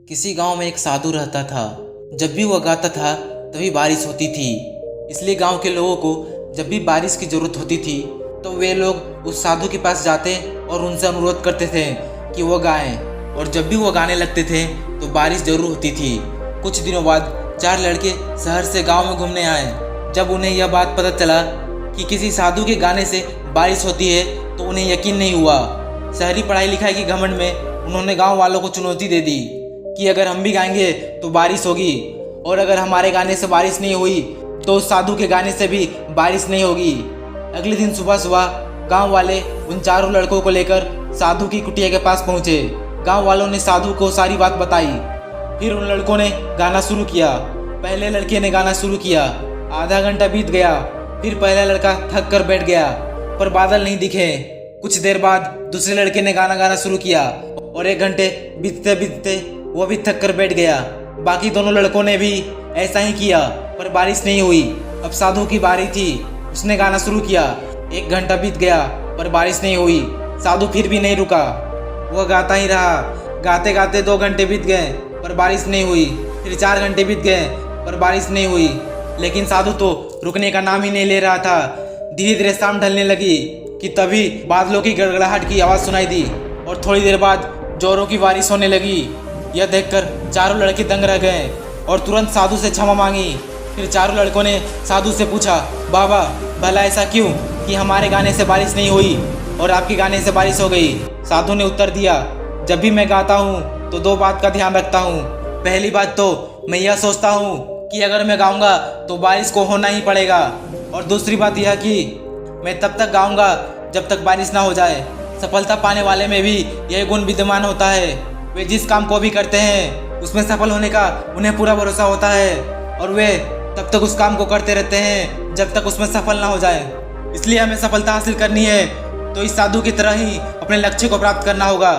किसी गांव में एक साधु रहता था। जब भी वह गाता था तभी बारिश होती थी। इसलिए गांव के लोगों को जब भी बारिश की ज़रूरत होती थी तो वे लोग उस साधु के पास जाते और उनसे अनुरोध करते थे कि वह गाएं। और जब भी वह गाने लगते थे तो बारिश ज़रूर होती थी। कुछ दिनों बाद 4 लड़के शहर से गांव में घूमने आए। जब उन्हें यह बात पता चला कि किसी साधु के गाने से बारिश होती है तो उन्हें यकीन नहीं हुआ। शहरी पढ़ाई लिखाई के घमंड में उन्होंने गांव वालों को चुनौती दे दी कि अगर हम भी गाएंगे तो बारिश होगी, और अगर हमारे गाने से बारिश नहीं हुई तो उस साधु के गाने से भी बारिश नहीं होगी। अगले दिन सुबह सुबह गांव वाले उन चारों लड़कों को लेकर साधु की कुटिया के पास पहुंचे। गांव वालों ने साधु को सारी बात बताई। फिर उन लड़कों ने गाना शुरू किया। पहले लड़के ने गाना शुरू किया। आधा घंटा बीत गया। फिर पहला लड़का थक कर बैठ गया, पर बादल नहीं दिखे। कुछ देर बाद दूसरे लड़के ने गाना शुरू किया और 1 घंटे बीतते बीतते वो भी थक कर बैठ गया। बाकी दोनों लड़कों ने भी ऐसा ही किया, पर बारिश नहीं हुई। अब साधु की बारी थी। उसने गाना शुरू किया। 1 घंटा बीत गया, पर बारिश नहीं हुई। साधु फिर भी नहीं रुका, वह गाता ही रहा। गाते गाते 2 घंटे बीत गए, पर बारिश नहीं हुई। फिर 4 घंटे बीत गए, पर बारिश नहीं हुई। लेकिन साधु तो रुकने का नाम ही नहीं ले रहा था। धीरे धीरे शाम ढलने लगी कि तभी बादलों की गड़गड़ाहट की आवाज़ सुनाई दी और थोड़ी देर बाद जोरों की बारिश होने लगी। यह देखकर चारों लड़के दंग रह गए और तुरंत साधु से क्षमा मांगी। फिर चारों लड़कों ने साधु से पूछा, बाबा भला ऐसा क्यों कि हमारे गाने से बारिश नहीं हुई और आपके गाने से बारिश हो गई? साधु ने उत्तर दिया, जब भी मैं गाता हूँ तो 2 बात का ध्यान रखता हूँ। पहली बात तो मैं यह सोचता हूँ कि अगर मैं गाऊंगा तो बारिश को होना ही पड़ेगा, और दूसरी बात यह कि मैं तब तक गाऊंगा जब तक बारिश ना हो जाए। सफलता पाने वाले में भी यह गुण विद्यमान होता है। वे जिस काम को भी करते हैं उसमें सफल होने का उन्हें पूरा भरोसा होता है, और वे तब तक उस काम को करते रहते हैं जब तक उसमें सफल ना हो जाए। इसलिए हमें सफलता हासिल करनी है तो इस साधु की तरह ही अपने लक्ष्य को प्राप्त करना होगा।